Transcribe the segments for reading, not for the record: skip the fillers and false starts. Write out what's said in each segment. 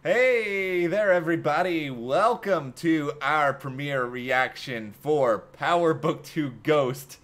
Hey there, everybody. Welcome to our premiere reaction for Power Book 2 Ghost.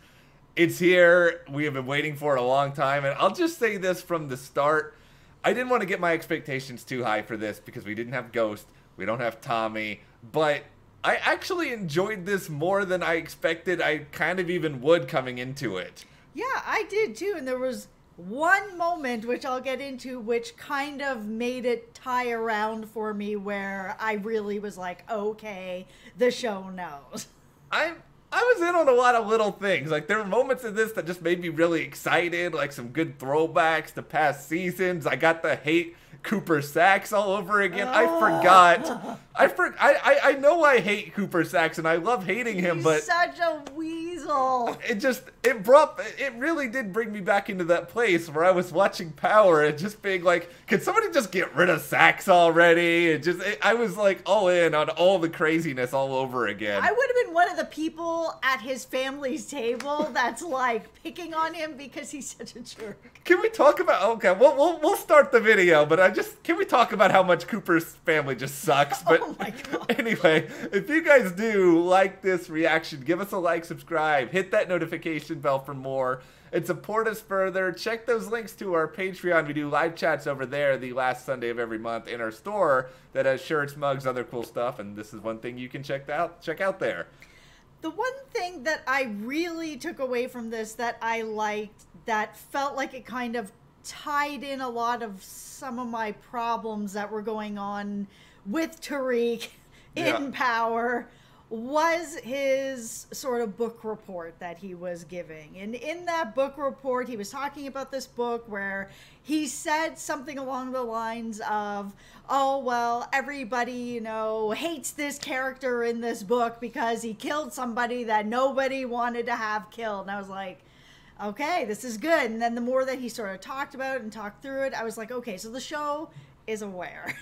It's here. We have been waiting for it a long time, and I'll just say this from the start. I didn't want to get my expectations too high for this because we didn't have Ghost, we don't have Tommy, but I actually enjoyed this more than I expected I kind of even would coming into it. Yeah, I did too, and there was one moment, which I'll get into, which kind of made it tie around for me where I really was like, okay, the show knows. I was in on a lot of little things. Like, there were moments in this that just made me really excited, like some good throwbacks to past seasons. I got to hate Cooper Sax all over again. I forgot. I know I hate Cooper Sax and I love hating him, He's but such a weasel. It really did bring me back into that place where I was watching Power and just being like, can somebody just get rid of Sax already? I was like all in on all the craziness all over again. I would have been one of the people at his family's table that's like picking on him because he's such a jerk. Can we talk about, okay, we'll start the video, but can we talk about how much Cooper's family just sucks? But oh my God. Anyway, if you guys do like this reaction, give us a like, subscribe, hit that notification bell for more, and support us further. Check those links to our Patreon. We do live chats over there the last Sunday of every month in our store that has shirts, mugs, other cool stuff, and this is one thing you can check out there. The one thing that I really took away from this that I liked, that felt like it kind of tied in a lot of some of my problems that were going on with Tariq in Power, was his sort of book report that he was giving. And in that book report, he was talking about this book where he said something along the lines of, oh, well, everybody, hates this character in this book because he killed somebody that nobody wanted to have killed. And I was like, okay, this is good. And then the more that he sort of talked about it and talked through it, I was like, okay, so the show is aware.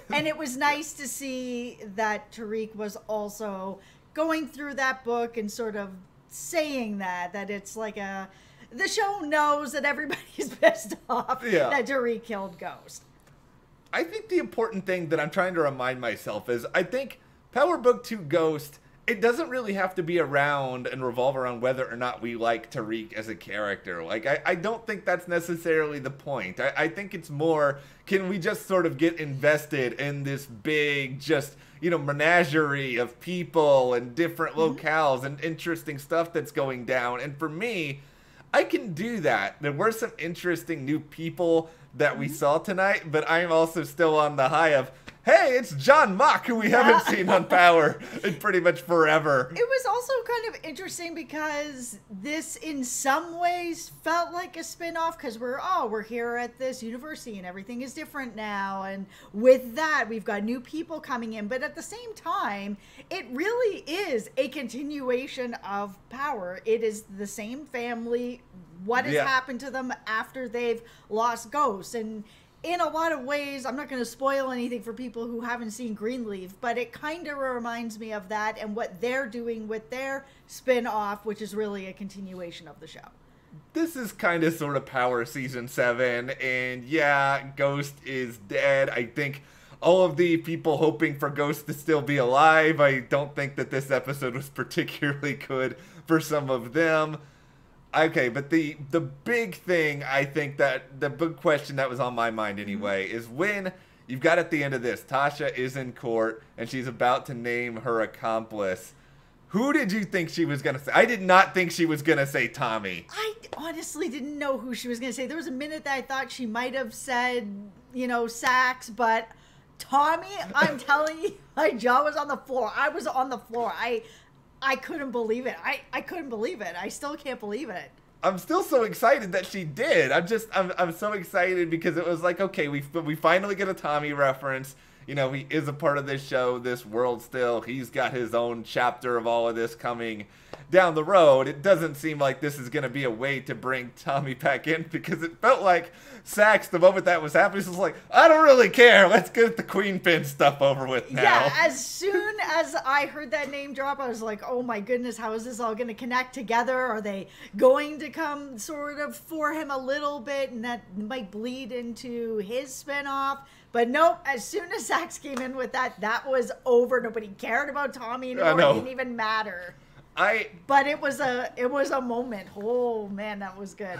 And it was nice to see that Tariq was also going through that book and sort of saying that it's like the show knows that everybody's pissed off that Tariq killed Ghost. I think the important thing that I'm trying to remind myself is I think Power Book 2 Ghost, it doesn't really have to be around and revolve around whether or not we like Tariq as a character. Like, I don't think that's necessarily the point. I think it's more, can we just sort of get invested in this big, just, menagerie of people and different locales and interesting stuff that's going down. And for me, I can do that. There were some interesting new people that we saw tonight, but I'm also still on the high of, hey, it's John Mock, who we haven't seen on Power in pretty much forever. It was also kind of interesting because this, in some ways, felt like a spin-off because we're here at this university and everything is different now. And with that, we've got new people coming in. But at the same time, it really is a continuation of Power. It is the same family, what has happened to them after they've lost Ghost. And in a lot of ways, I'm not going to spoil anything for people who haven't seen Greenleaf, but it kind of reminds me of that and what they're doing with their spin-off, which is really a continuation of the show. This is kind of sort of Power Season 7, and yeah, Ghost is dead. I think all of the people hoping for Ghost to still be alive, I don't think that this episode was particularly good for some of them. Okay, but the big thing, I think that the big question that was on my mind anyway, is when you've got at the end of this, Tasha is in court and she's about to name her accomplice. Who did you think she was going to say? I did not think she was going to say Tommy. I honestly didn't know who she was going to say. There was a minute that I thought she might have said, Sax, but Tommy, I'm telling you, my jaw was on the floor. I was on the floor. I couldn't believe it. I couldn't believe it. I still can't believe it. I'm still so excited that she did. I'm so excited because it was like, okay, we finally get a Tommy reference. He is a part of this show, this world still. He's got his own chapter of all of this coming down the road. It doesn't seem like this is going to be a way to bring Tommy back in because it felt like Sax, the moment that was happening, was like, I don't really care. Let's get the Queen Pin stuff over with now. Yeah, as soon as I heard that name drop, I was like, oh my goodness, how is this all going to connect together? Are they going to come sort of for him a little bit, and that might bleed into his spinoff? But nope, as soon as Sax came in with that, that was over. Nobody cared about Tommy anymore. It didn't even matter. But it was a moment. Oh man, that was good.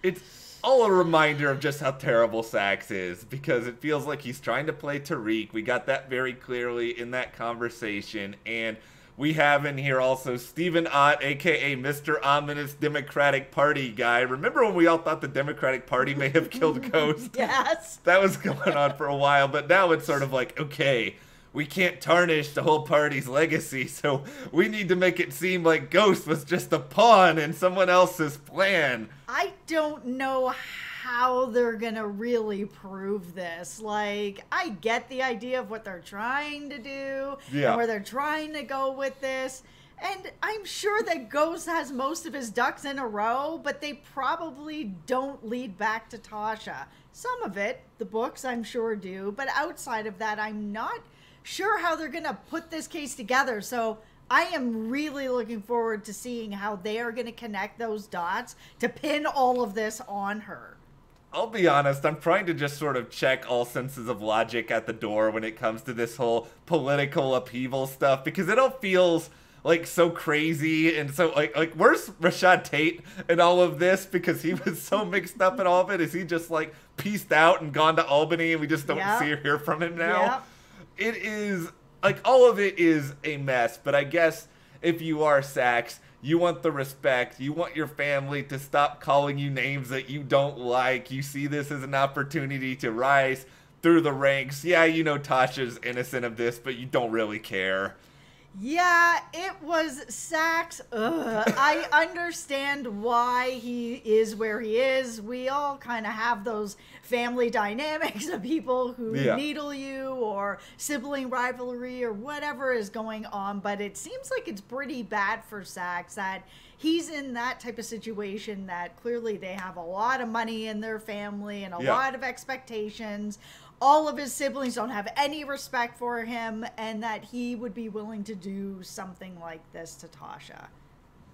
It's all a reminder of just how terrible Sax is, because it feels like he's trying to play Tariq. We got that very clearly in that conversation, and we have in here also Stephen Ott, aka Mr. Ominous Democratic Party guy. Remember when we all thought the Democratic Party may have killed Ghost? Yes. That was going on for a while, but now it's sort of like, okay, we can't tarnish the whole party's legacy, so we need to make it seem like Ghost was just a pawn in someone else's plan. I don't know how they're gonna really prove this. Like, I get the idea of what they're trying to do and where they're trying to go with this. And I'm sure that Ghost has most of his ducks in a row, but they probably don't lead back to Tasha. Some of it, the books I'm sure do, but outside of that, I'm not sure how they're going to put this case together. So I am really looking forward to seeing how they are going to connect those dots to pin all of this on her. I'll be honest, I'm trying to just sort of check all senses of logic at the door when it comes to this whole political upheaval stuff, because it all feels like so crazy, and so like where's Rashad Tate in all of this, because he was so mixed up in all of it. Is he just like pieced out and gone to Albany and we just don't see or hear from him now? Yep. It is, like, all of it is a mess, but I guess if you are Sax, you want the respect, you want your family to stop calling you names that you don't like, you see this as an opportunity to rise through the ranks. Yeah, you know Tasha's innocent of this, but you don't really care. Yeah, it was Sax. I understand why he is where he is. We all kind of have those family dynamics of people who needle you, or sibling rivalry, or whatever is going on. But it seems like it's pretty bad for Sax that he's in that type of situation, that clearly they have a lot of money in their family and a lot of expectations. All of his siblings don't have any respect for him, and that he would be willing to do something like this to Tasha.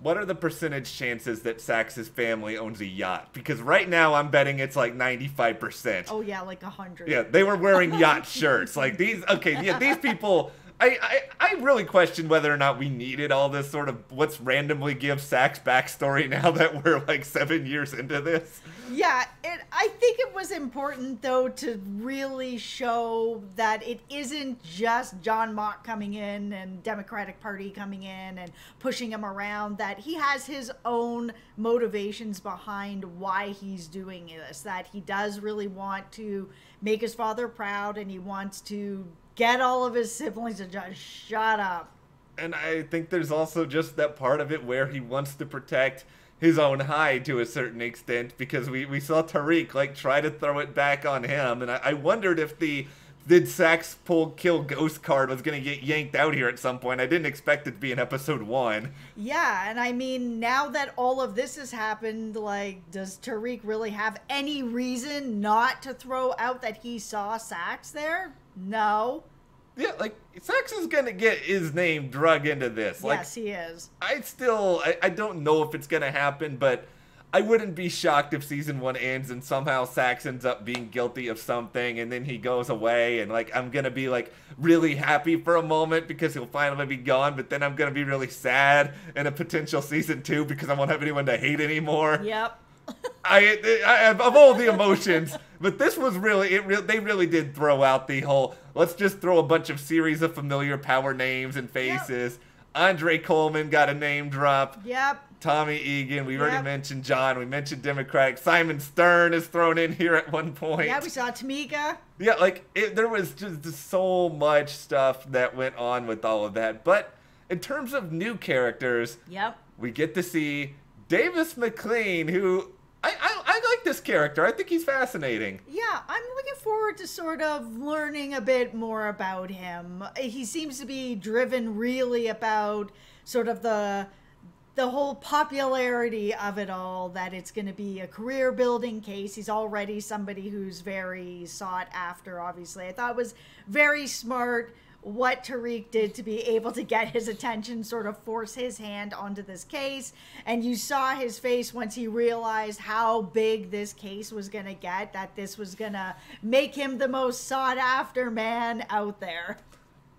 What are the percentage chances that Sax's family owns a yacht? Because right now I'm betting it's like 95%. Oh yeah, like 100. Yeah, they were wearing yacht shirts. Like these, okay, yeah, these people, I really question whether or not we needed all this sort of, let's randomly give Sax backstory now that we're like 7 years into this. Yeah, I think it was important, though, to really show that it isn't just John Mock coming in and Democratic Party coming in and pushing him around, that he has his own motivations behind why he's doing this, that he does really want to make his father proud, and he wants to get all of his siblings to just shut up. And I think there's also just that part of it where he wants to protect his own hide to a certain extent, because we saw Tariq like try to throw it back on him, and I wondered if the did Sax kill Ghost card was going to get yanked out here at some point. I didn't expect it to be in episode 1. Yeah, and I mean, now that all of this has happened, like, does Tariq really have any reason not to throw out that he saw Sax there? No. Yeah, like, Sax is going to get his name drug into this. Like, yes, he is. I don't know if it's going to happen, but I wouldn't be shocked if season 1 ends and somehow Sax ends up being guilty of something, and then he goes away, and, like, I'm going to be, like, really happy for a moment because he'll finally be gone, but then I'm going to be really sad in a potential season 2 because I won't have anyone to hate anymore. Yep. I of all the emotions, but this was really, they really did throw out the whole, let's just throw a bunch of series of familiar power names and faces. Yep. Andre Coleman got a name drop. Yep. Tommy Egan, we already mentioned John, we mentioned Democratic. Simon Stern is thrown in here at one point. Yeah, we saw Tamika. Yeah, like, there was just so much stuff that went on with all of that. But in terms of new characters, we get to see Davis McLean, who I like this character. I think he's fascinating. Yeah, I'm looking forward to sort of learning a bit more about him. He seems to be driven really about sort of the whole popularity of it all, that it's going to be a career building case. He's already somebody who's very sought after, obviously. I thought it was very smart what Tariq did to be able to get his attention, sort of force his hand onto this case. And you saw his face once he realized how big this case was going to get, that this was going to make him the most sought after man out there.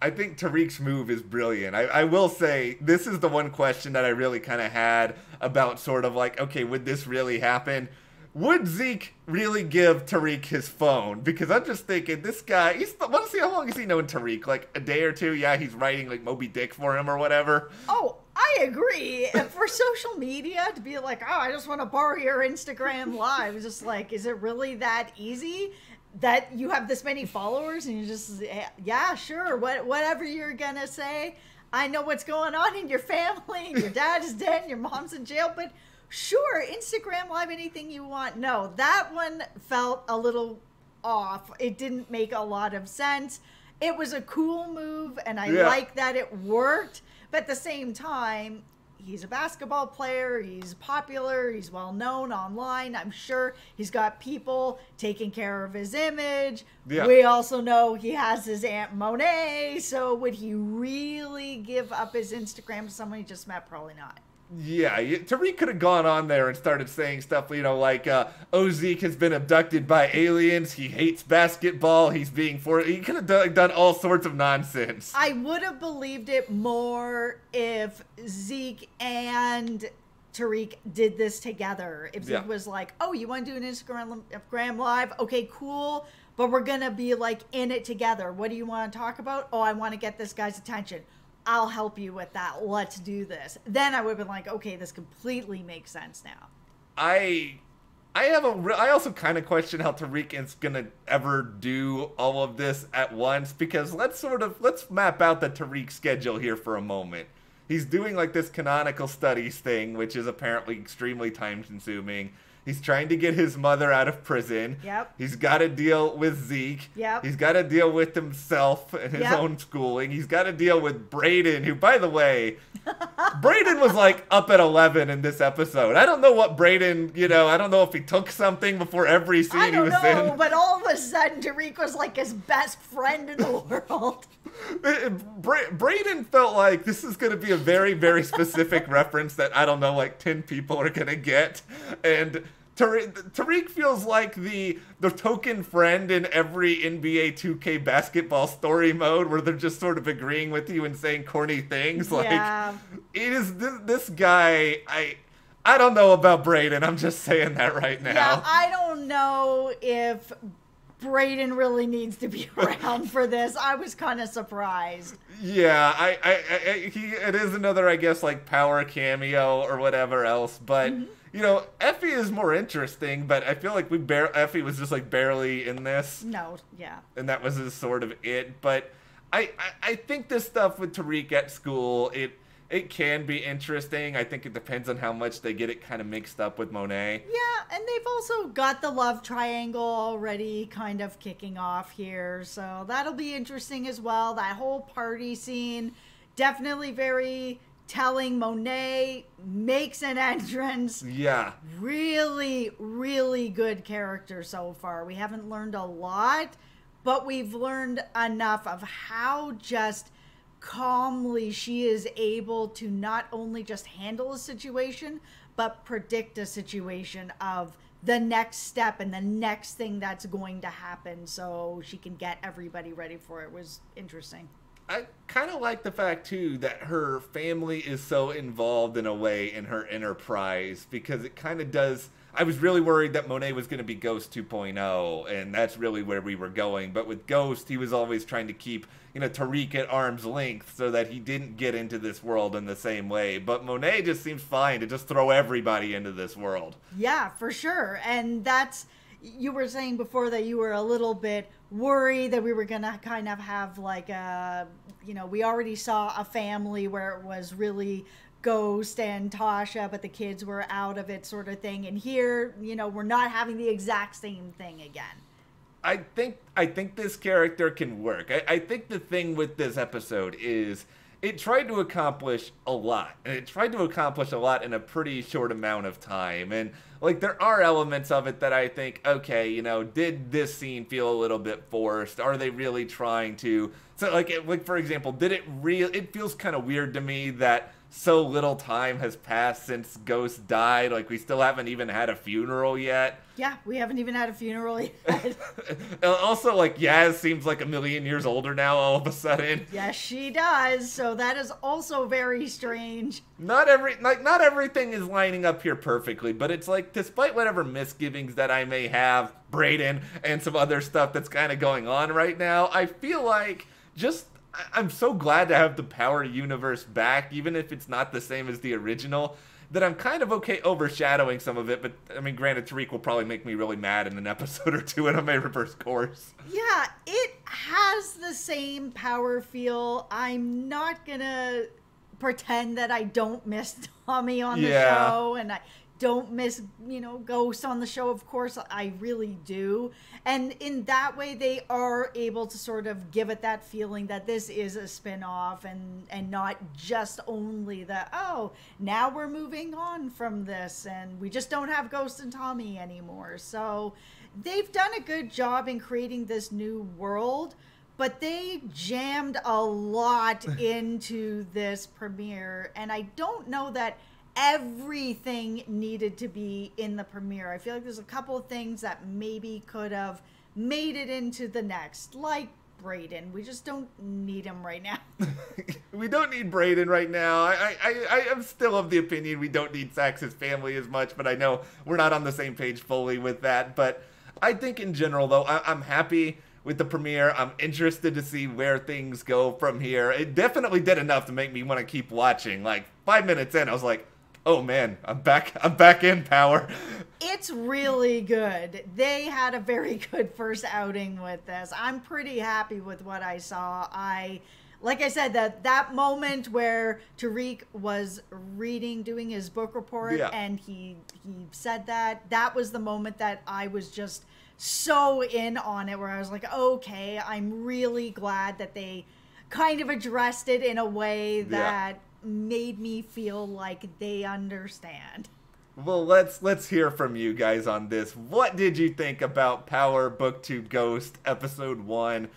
I think Tariq's move is brilliant. I will say, this is the one question that I really kind of had about sort of like, okay, would this really happen? Would Zeke really give Tariq his phone? Because I'm just thinking, this guy, let's see, how long has he known Tariq? Like a day or two? Yeah, he's writing like Moby Dick for him or whatever. Oh, I agree. And for social media to be like, oh, I just want to borrow your Instagram live. It's just like, is it really that easy? That you have this many followers and you just, yeah, sure, whatever you're gonna say. I know what's going on in your family. Your dad is dead and your mom's in jail, but sure, Instagram live, anything you want. No, that one felt a little off. It didn't make a lot of sense. It was a cool move and I like that it worked, but at the same time, he's a basketball player, he's popular, he's well known online. I'm sure he's got people taking care of his image. Yeah. We also know he has his Aunt Monet, so would he really give up his Instagram to someone he just met? Probably not. Yeah, Tariq could have gone on there and started saying stuff, you know, like, oh, Zeke has been abducted by aliens, he hates basketball, he could have done all sorts of nonsense. I would have believed it more if Zeke and Tariq did this together. If Zeke was like, oh, you want to do an Instagram live? Okay, cool, but we're going to be, like, in it together. What do you want to talk about? Oh, I want to get this guy's attention. I'll help you with that. Let's do this. Then I would have been like, okay, this completely makes sense now. I also kind of question how Tariq is gonna ever do all of this at once, because let's map out the Tariq schedule here for a moment. He's doing like this canonical studies thing, which is apparently extremely time consuming. He's trying to get his mother out of prison. Yep. He's got to deal with Zeke. Yep. He's got to deal with himself and his own schooling. He's got to deal with Brayden, who, by the way, Brayden was like up at 11 in this episode. I don't know what Brayden, I don't know if he took something before every scene he was in. I don't know, but all of a sudden Tariq was like his best friend in the world. Brayden felt like this is going to be a very, very specific reference that, I don't know, like 10 people are going to get. And Tariq feels like the token friend in every NBA 2K basketball story mode where they're just sort of agreeing with you and saying corny things. Yeah. Like, it is this guy, I don't know about Brayden. I'm just saying that right now. Yeah, I don't know if Brayden really needs to be around for this. I was kind of surprised. Yeah, it is another, I guess, like power cameo or whatever else, but Effie is more interesting, but I feel like Effie was just like barely in this. No, yeah. And that was just sort of it, but I think this stuff with Tariq at school, it can be interesting. I think it depends on how much they get it kind of mixed up with Monet. Yeah, and they've also got the love triangle already kind of kicking off here, so that'll be interesting as well. That whole party scene, definitely very telling. Monet makes an entrance. Yeah. Really, really good character so far. We haven't learned a lot, but we've learned enough of how just calmly she is able to not only just handle a situation, but predict a situation of the next step and the next thing that's going to happen, so she can get everybody ready for it. It was interesting. I kind of like the fact, too, that her family is so involved in a way in her enterprise, because it kind of does. I was really worried that Monet was going to be Ghost 2.0, and that's really where we were going. But with Ghost, he was always trying to keep, Tariq at arm's length so that he didn't get into this world in the same way. But Monet just seems fine to just throw everybody into this world. Yeah, for sure. And you were saying before that you were a little bit worried that we were going to kind of have like we already saw a family where it was really Ghost and Tasha, but the kids were out of it, sort of thing. And here, we're not having the exact same thing again. I think this character can work. I think the thing with this episode is it tried to accomplish a lot, and it tried to accomplish a lot in a pretty short amount of time. And like, there are elements of it that I think, okay, you know, did this scene feel a little bit forced? Are they really trying to? So like for example, did it real? It feels kind of weird to me that so little time has passed since Ghost died. Like, we still haven't even had a funeral yet. Yeah, we haven't even had a funeral yet. Also, like, Yaz seems like a million years older now all of a sudden. Yes, she does. So that is also very strange. Not everything is lining up here perfectly, but it's like, despite whatever misgivings that I may have, Brayden, and some other stuff that's kind of going on right now, I feel like I'm so glad to have the Power universe back, even if it's not the same as the original, that I'm kind of okay overshadowing some of it. But, I mean, granted, Tariq will probably make me really mad in an episode or two, and I may reverse course. Yeah, it has the same Power feel. I'm not gonna pretend that I don't miss Tommy on the show, and I don't miss, you know, Ghost on the show. Of course, I really do. And in that way, they are able to sort of give it that feeling that this is a spin-off and not just only the, oh, now we're moving on from this and we just don't have Ghost and Tommy anymore. So they've done a good job in creating this new world, but they jammed a lot into this premiere, and I don't know that everything needed to be in the premiere. I feel like there's a couple of things that maybe could have made it into the next, like Brayden. We just don't need him right now. We don't need Brayden right now. I am still of the opinion we don't need Sax's family as much, but I know we're not on the same page fully with that. But I think in general, though, I'm happy with the premiere. I'm interested to see where things go from here. It definitely did enough to make me want to keep watching. Like, 5 minutes in, I was like, oh man, I'm back in Power. It's really good. They had a very good first outing with this. I'm pretty happy with what I saw. Like I said, that moment where Tariq was doing his book report, and he said that was the moment that I was just so in on it, where I was like, okay, I'm really glad that they kind of addressed it in a way that made me feel like they understand. Well, let's hear from you guys on this. What did you think about Power Book 2 Ghost Episode 1?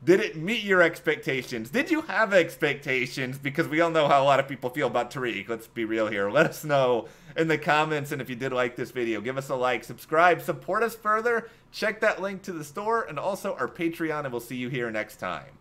Did it meet your expectations? Did you have expectations? Because we all know how a lot of people feel about Tariq. Let's be real here. Let us know in the comments, and if you did like this video, give us a like, subscribe, support us further. Check that link to the store and also our Patreon, and we'll see you here next time.